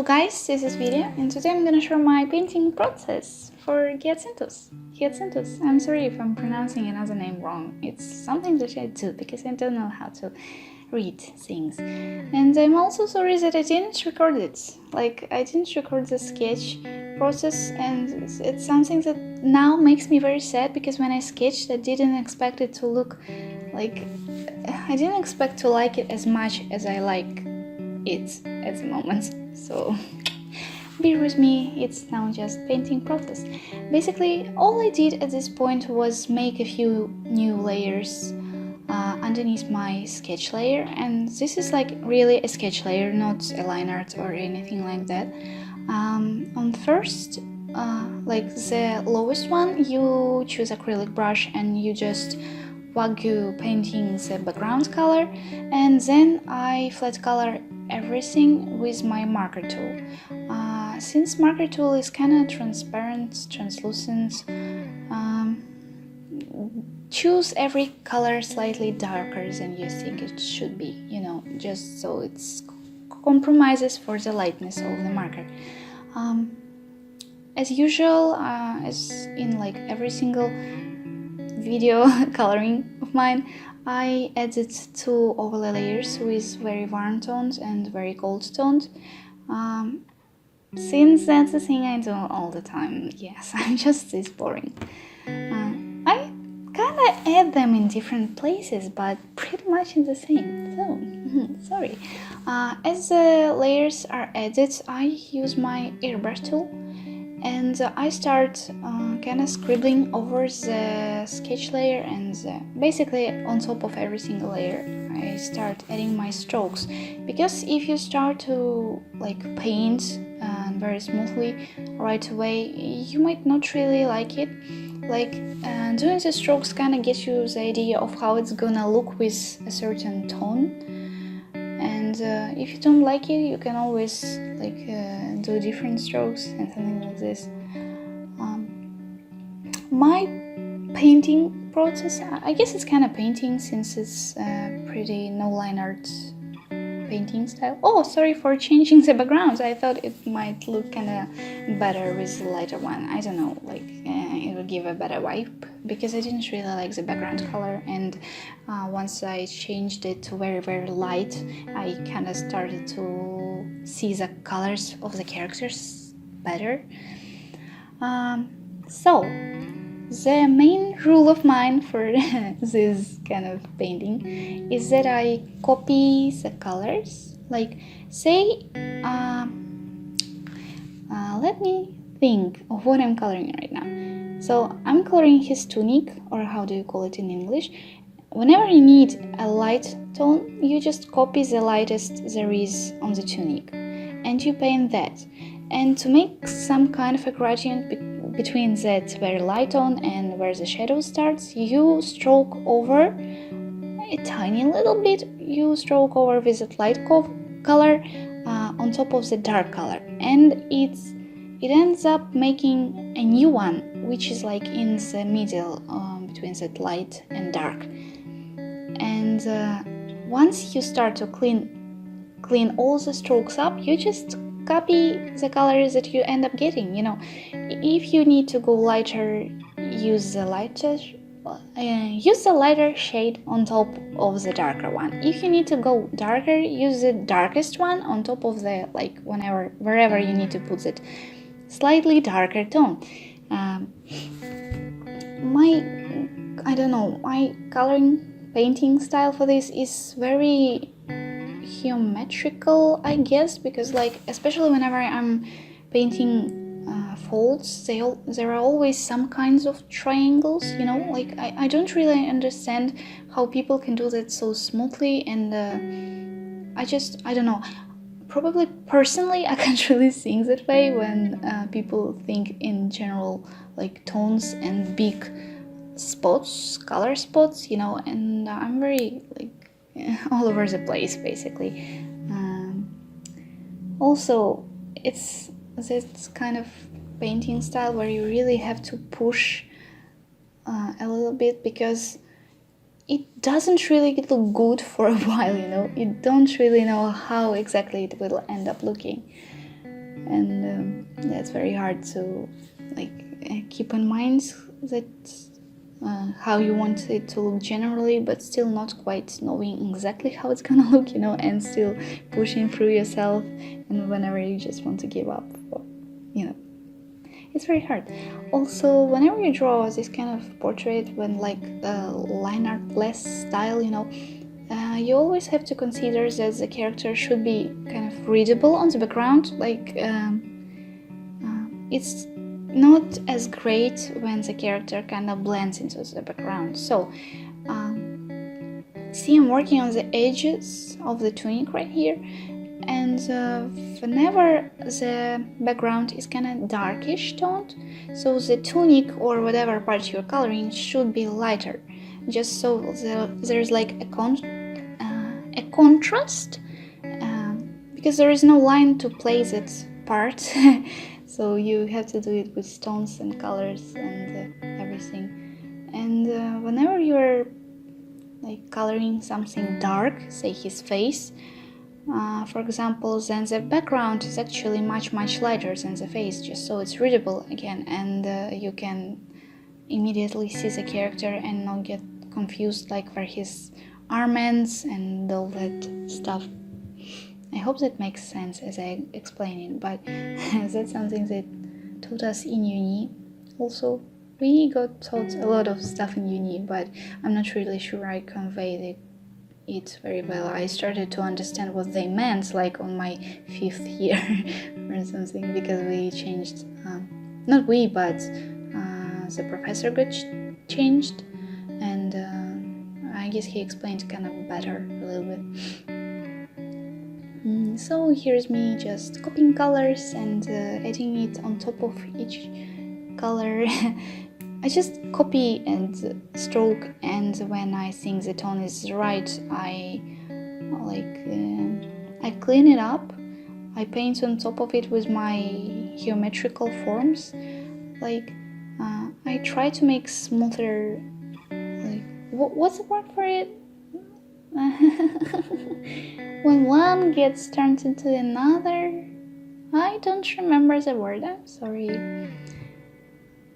guys, this is Viria, and today I'm gonna share my painting process for Hyacinthus. Hyacinthus. I'm sorry if I'm pronouncing another name wrong. It's something that I do because I don't know how to read things. And I'm also sorry that I didn't record it. I didn't record the sketch process, and it's something that now makes me very sad because when I sketched, I didn't expect it to look like... I didn't expect to like it as much as I like it at the moment. So bear with me, it's now just painting process. Basically, all I did at this point was make a few new layers underneath my sketch layer, and this is like really a sketch layer, not a line art or anything like that. On first, like the lowest one, you choose acrylic brush and you just wagyu painting the background color, and then I flat color everything with my marker tool. Since marker tool is kind of transparent, translucent, choose every color slightly darker than you think it should be, you know, just so it's compromises for the lightness of the marker. As usual, as in like every single video coloring of mine, I added two overlay layers with very warm tones and very cold tones. Since that's the thing I do all the time, yes, I'm just this boring. I kinda add them in different places, but pretty much in the same, so sorry. As the layers are added, I use my airbrush tool and I start kind of scribbling over the sketch layer, and basically on top of every single layer I start adding my strokes, because if you start to like paint very smoothly right away, you might not really like it. Doing the strokes kind of gets you the idea of how it's gonna look with a certain tone, and if you don't like it, you can always do different strokes and something like this. My painting process, I guess it's kind of painting since it's pretty no line art painting style. Oh, sorry for changing the backgrounds. I thought it might look kind of better with the lighter one. I don't know, it would give a better vibe, because I didn't really like the background color, and once I changed it to very, very light, I kind of started to see the colors of the characters better. So the main rule of mine for this kind of painting is that I copy the colors. Like, say, let me think of what I'm coloring right now. So I'm coloring his tunic, or how do you call it in English? Whenever you need a light tone, you just copy the lightest there is on the tunic and you paint that. And to make some kind of a gradient between that very light tone and where the shadow starts, you stroke over a tiny little bit. You stroke over with that light color on top of the dark color, and it ends up making a new one, which is like in the middle between that light and dark. And once you start to clean all the strokes up, you just copy the colors that you end up getting. You know, if you need to go lighter, use the lighter shade on top of the darker one. If you need to go darker, use the darkest one on top of the, wherever you need to put it, slightly darker tone. My coloring painting style for this is very geometrical, I guess, because especially whenever I'm painting folds, there are always some kinds of triangles, you know. I don't really understand how people can do that so smoothly, and I don't know, probably personally I can't really think that way when people think in general like tones and big spots, color spots, you know, and I'm very all over the place basically. Also, it's this kind of painting style where you really have to push a little bit, because it doesn't really look good for a while, you know. You don't really know how exactly it will end up looking. and that's very hard to keep in mind that how you want it to look generally, but still not quite knowing exactly how it's gonna look, and still pushing through yourself, and whenever you just want to give up, it's very hard. Also, whenever you draw this kind of portrait, when line art less style, you always have to consider that the character should be kind of readable on the background. It's not as great when the character kind of blends into the background. So see, I'm working on the edges of the tunic right here, and whenever the background is kind of darkish toned, so the tunic or whatever part you're coloring should be lighter, just so there's like a contrast, because there is no line to place that part. So you have to do it with tones and colors and everything. And whenever you're coloring something dark, say his face, for example, then the background is actually much lighter than the face, just so it's readable again, and you can immediately see the character and not get confused where his arm ends and all that stuff. I hope that makes sense as I explain it, but that's something that taught us in uni. Also, we got taught a lot of stuff in uni, but I'm not really sure I conveyed it very well. I started to understand what they meant on my 5th year or something, because we changed, not we, but the professor got changed, and I guess he explained kind of better a little bit. So here's me just copying colors and adding it on top of each color. I just copy and stroke, and when I think the tone is right, I clean it up. I paint on top of it with my geometrical forms. I try to make smoother. What's the word for it? When one gets turned into another. I don't remember the word, I'm sorry.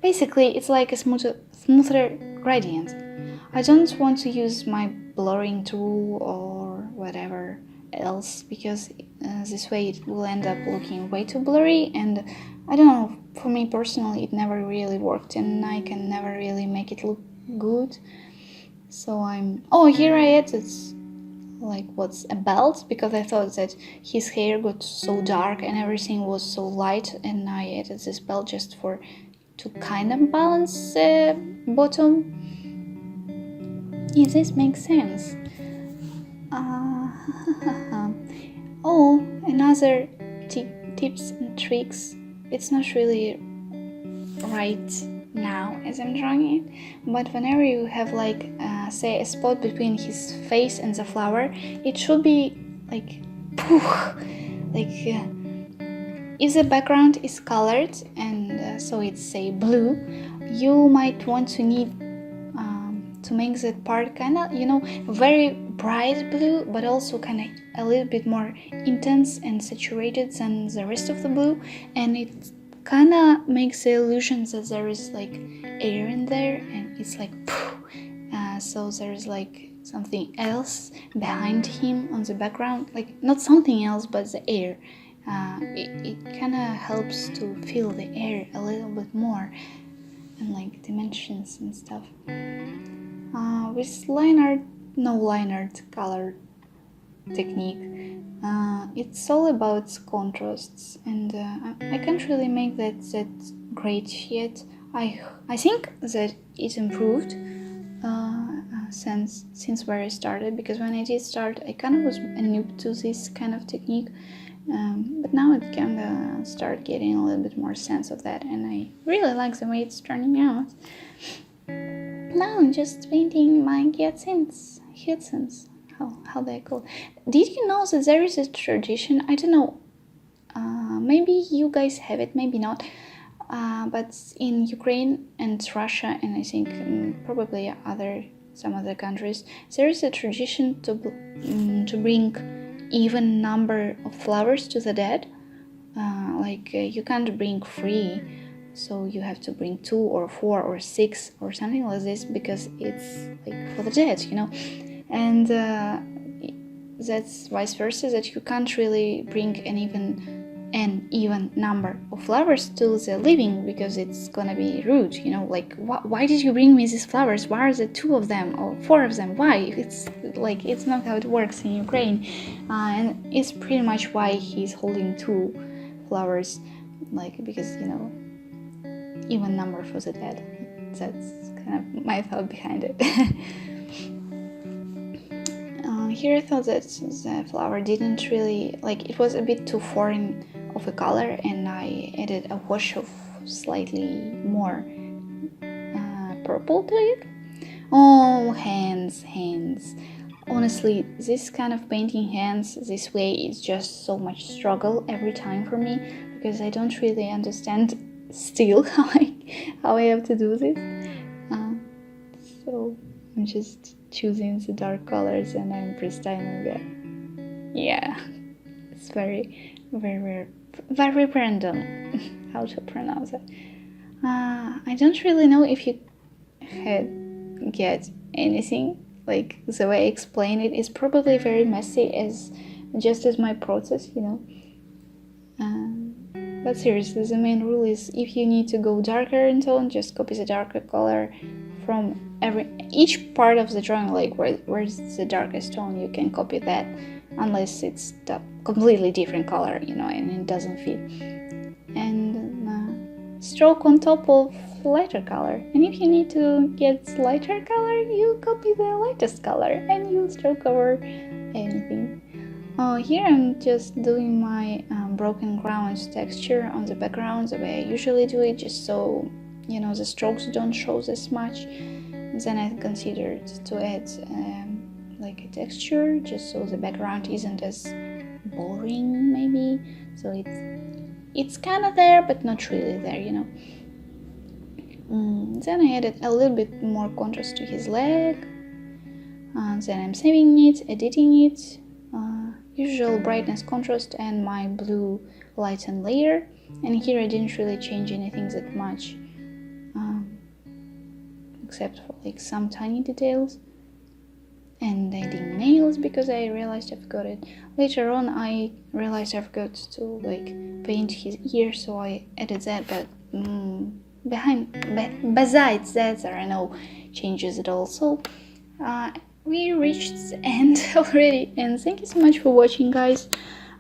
Basically, it's like a smoother gradient. I don't want to use my blurring tool or whatever else, because this way it will end up looking way too blurry, and I don't know, for me personally it never really worked, and I can never really make it look good. So here I added what's a belt, because I thought that his hair got so dark and everything was so light, and I added this belt just to kind of balance the bottom. If this makes sense. Another tips and tricks. It's not really right now as I'm drawing it, but whenever you have say a spot between his face and the flower, it should be if the background is colored and so it's say blue, you might want to need to make that part kind of very bright blue, but also kind of a little bit more intense and saturated than the rest of the blue, and it kind of makes the illusion that there is air in there, and it's so there's something else behind him on the background, not something else but the air. It kind of helps to feel the air a little bit more, and dimensions and stuff. With line art color technique, it's all about contrasts, and I can't really make that great yet. I think that it improved since where I started, because when I did start, I kind of was a noob to this kind of technique, but now it kind of start getting a little bit more sense of that, and I really like the way it's turning out. Now I'm just painting my hyacinths. How they call it. Did you know that there is a tradition? I don't know. Maybe you guys have it, maybe not. But in Ukraine and Russia, and I think probably some other countries, there is a tradition to bring even number of flowers to the dead. you can't bring 3, so you have to bring 2 or 4 or 6 or something like this, because it's like for the dead, and that's vice versa, that you can't really bring an even number of flowers to the living, because it's gonna be rude, like why did you bring me these flowers? Why are there 2 of them or 4 of them? Why? It's not how it works in Ukraine, and it's pretty much why he's holding 2 flowers, because even number for the dead. That's kind of my thought behind it. Here I thought that the flower didn't really, it was a bit too foreign of a color, and I added a wash of slightly more purple to it. Oh, hands. Honestly, this kind of painting hands this way is just so much struggle every time for me, because I don't really understand still how I have to do this. So I'm just choosing the dark colors, and I'm freestyling that. Yeah, it's very, very, very random how to pronounce it. I don't really know if you get anything. The way I explain it is probably very messy, just as my process, But seriously, the main rule is, if you need to go darker in tone, just copy the darker color from each part of the drawing, where's the darkest tone, you can copy that, unless it's the completely different color, and it doesn't fit. And stroke on top of lighter color, and if you need to get lighter color, you copy the lightest color and you stroke over anything. Here I'm just doing my broken ground texture on the background the way I usually do it, just so the strokes don't show this much. And then I considered to add a texture, just so the background isn't as boring, maybe. So it's kind of there, but not really there, Then I added a little bit more contrast to his leg. Then I'm saving it, editing it. Usual brightness, contrast, and my blue lighten layer. And here I didn't really change anything that much, except for some tiny details. And adding nails, because I realized I forgot it. Later on I realized I forgot to paint his ear, so I added that, but besides that there are no changes at all. So we reached the end already, and thank you so much for watching, guys.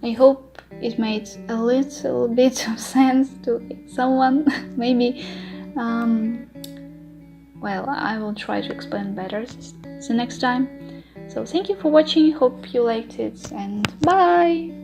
I hope it made a little bit of sense to someone, maybe. Well, I will try to explain better the next time. So thank you for watching, hope you liked it, and bye!